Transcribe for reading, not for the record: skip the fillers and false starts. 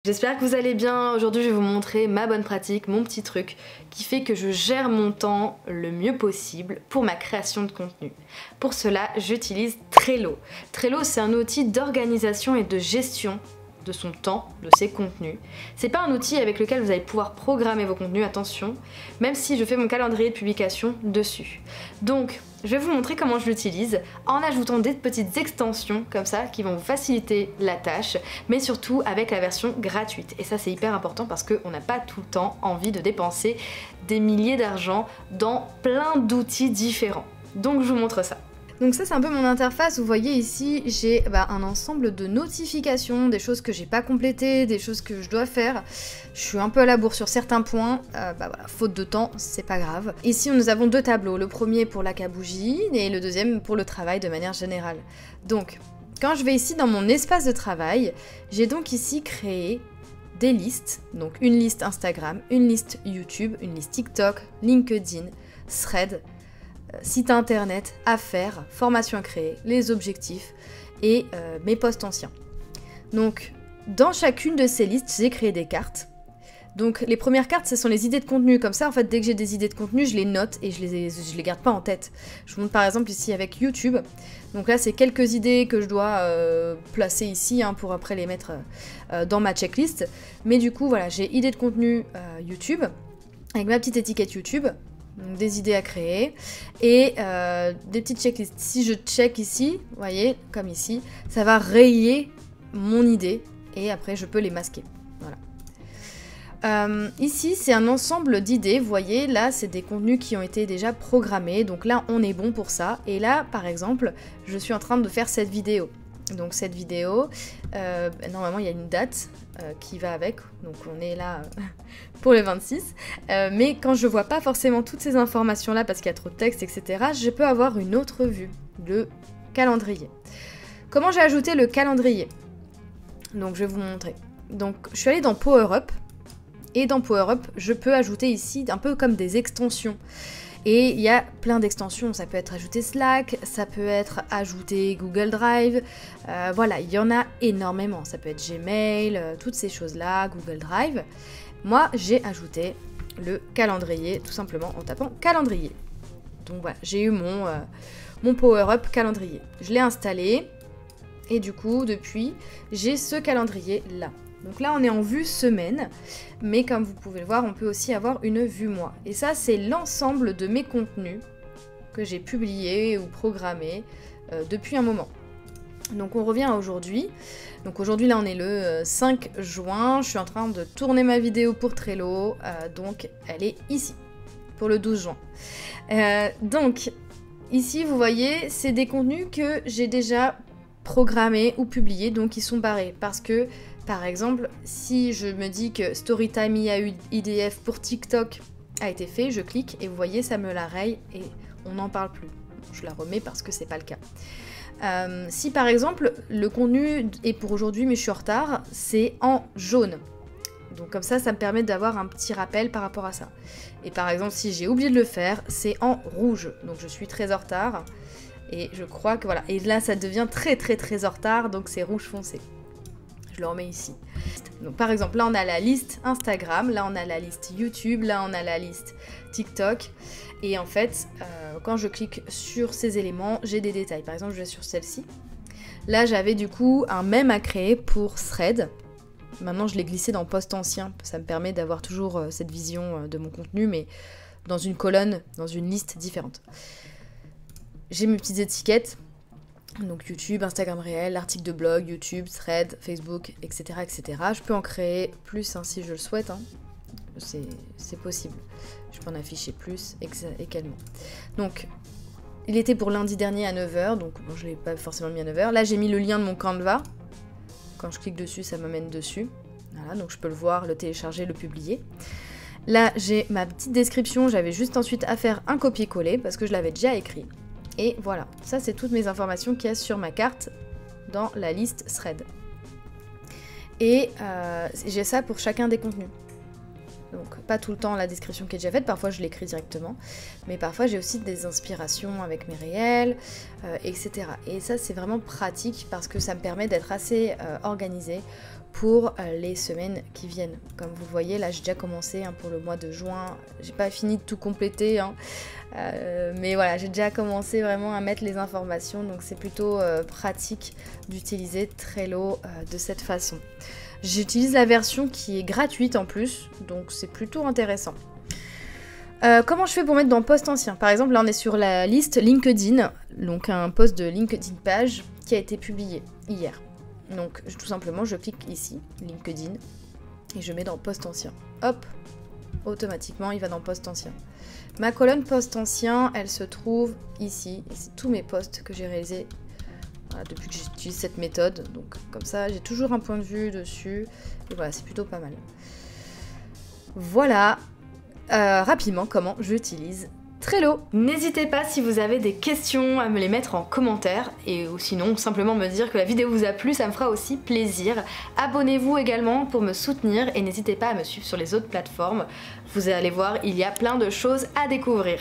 J'espère que vous allez bien. Aujourd'hui je vais vous montrer ma bonne pratique, mon petit truc qui fait que je gère mon temps le mieux possible pour ma création de contenu. Pour cela j'utilise Trello. Trello c'est un outil d'organisation et de gestion de son temps, de ses contenus. C'est pas un outil avec lequel vous allez pouvoir programmer vos contenus, attention, même si je fais mon calendrier de publication dessus. Donc je vais vous montrer comment je l'utilise en ajoutant des petites extensions comme ça qui vont vous faciliter la tâche, mais surtout avec la version gratuite. Et ça c'est hyper important parce qu'on n'a pas tout le temps envie de dépenser des milliers d'argent dans plein d'outils différents. Donc je vous montre ça. Donc ça c'est un peu mon interface, vous voyez ici j'ai un ensemble de notifications, des choses que j'ai pas complétées, des choses que je dois faire. Je suis un peu à la bourre sur certains points, voilà, faute de temps, c'est pas grave. Ici nous avons deux tableaux, le premier pour la cabougie et le deuxième pour le travail de manière générale. Donc quand je vais ici dans mon espace de travail, j'ai donc ici créé des listes, donc une liste Instagram, une liste YouTube, une liste TikTok, LinkedIn, Thread, site internet, affaires, formation à créer, les objectifs et mes posts anciens. Donc dans chacune de ces listes, j'ai créé des cartes. Donc les premières cartes, ce sont les idées de contenu. Comme ça, en fait, dès que j'ai des idées de contenu, je les note et je les garde pas en tête. Je vous montre par exemple ici avec YouTube. Donc là, c'est quelques idées que je dois placer ici pour après les mettre dans ma checklist. Mais du coup, voilà, j'ai idées de contenu YouTube avec ma petite étiquette YouTube. Donc des idées à créer et des petites checklists. Si je check ici, vous voyez, comme ici, ça va rayer mon idée et après je peux les masquer. Voilà. Ici, c'est un ensemble d'idées. Vous voyez, là, c'est des contenus qui ont été déjà programmés. Donc là, on est bon pour ça. Et là, par exemple, je suis en train de faire cette vidéo. Donc cette vidéo, normalement il y a une date qui va avec, donc on est là pour le 26, mais quand je vois pas forcément toutes ces informations là parce qu'il y a trop de texte, etc., je peux avoir une autre vue, le calendrier. Comment j'ai ajouté le calendrier? Donc je vais vous montrer. Donc je suis allée dans Power Up, et dans Power Up, je peux ajouter ici un peu comme des extensions. Et il y a plein d'extensions, ça peut être ajouté Slack, ça peut être ajouté Google Drive, voilà, il y en a énormément, ça peut être Gmail, toutes ces choses-là, Google Drive. Moi, j'ai ajouté le calendrier, tout simplement en tapant calendrier. Donc voilà, j'ai eu mon Power Up calendrier. Je l'ai installé, et du coup, depuis, j'ai ce calendrier-là. Donc là, on est en vue semaine, mais comme vous pouvez le voir, on peut aussi avoir une vue mois. Et ça, c'est l'ensemble de mes contenus que j'ai publiés ou programmés depuis un moment. Donc on revient à aujourd'hui. Donc aujourd'hui, là, on est le 5 juin. Je suis en train de tourner ma vidéo pour Trello. Donc elle est ici, pour le 12 juin. Donc ici, vous voyez, c'est des contenus que j'ai déjà programmés ou publiés, donc ils sont barrés. Parce que par exemple, si je me dis que Storytime IAU IDF pour TikTok a été fait, je clique et vous voyez, ça me la raye et on n'en parle plus. Je la remets parce que c'est pas le cas. Si par exemple, le contenu est pour aujourd'hui mais je suis en retard, c'est en jaune. Donc comme ça me permet d'avoir un petit rappel par rapport à ça. Et par exemple, si j'ai oublié de le faire, c'est en rouge. Donc je suis très en retard et je crois que voilà. Et là, ça devient très en retard, donc c'est rouge foncé. Je le remets ici. Donc par exemple, là on a la liste Instagram, là on a la liste YouTube, là on a la liste TikTok. Et en fait, quand je clique sur ces éléments, j'ai des détails. Par exemple, je vais sur celle-ci. Là, j'avais du coup un mème à créer pour Thread. Maintenant, je l'ai glissé dans post ancien. Ça me permet d'avoir toujours cette vision de mon contenu, mais dans une colonne, dans une liste différente. J'ai mes petites étiquettes. Donc YouTube, Instagram réel, article de blog, YouTube, Thread, Facebook, etc. etc. Je peux en créer plus si je le souhaite. C'est possible. Je peux en afficher plus également. Donc, il était pour lundi dernier à 9 h. Donc, bon, je ne l'ai pas forcément mis à 9 h. Là, j'ai mis le lien de mon Canva. Quand je clique dessus, ça m'amène dessus. Voilà, donc je peux le voir, le télécharger, le publier. Là, j'ai ma petite description. J'avais juste ensuite à faire un copier-coller parce que je l'avais déjà écrit. Et voilà, ça c'est toutes mes informations qu'il y a sur ma carte dans la liste Thread. Et j'ai ça pour chacun des contenus. Donc pas tout le temps la description qui est déjà faite, parfois je l'écris directement, mais parfois j'ai aussi des inspirations avec mes réels, etc. Et ça c'est vraiment pratique parce que ça me permet d'être assez organisée pour les semaines qui viennent. Comme vous le voyez, là j'ai déjà commencé pour le mois de juin. J'ai pas fini de tout compléter, mais voilà, j'ai déjà commencé vraiment à mettre les informations, donc c'est plutôt pratique d'utiliser Trello de cette façon. J'utilise la version qui est gratuite en plus, donc c'est plutôt intéressant. Comment je fais pour mettre dans post ancien? Par exemple, là on est sur la liste LinkedIn, donc un post de LinkedIn page qui a été publié hier. Donc tout simplement je clique ici, LinkedIn, et je mets dans post ancien. Hop, automatiquement il va dans post ancien. Ma colonne post ancien, elle se trouve ici, et c'est tous mes posts que j'ai réalisés depuis que j'utilise cette méthode. Donc comme ça j'ai toujours un point de vue dessus, et voilà, c'est plutôt pas mal. Voilà, rapidement comment j'utilise Trello. N'hésitez pas si vous avez des questions à me les mettre en commentaire ou sinon simplement me dire que la vidéo vous a plu, ça me fera aussi plaisir. Abonnez-vous également pour me soutenir et n'hésitez pas à me suivre sur les autres plateformes. Vous allez voir, il y a plein de choses à découvrir.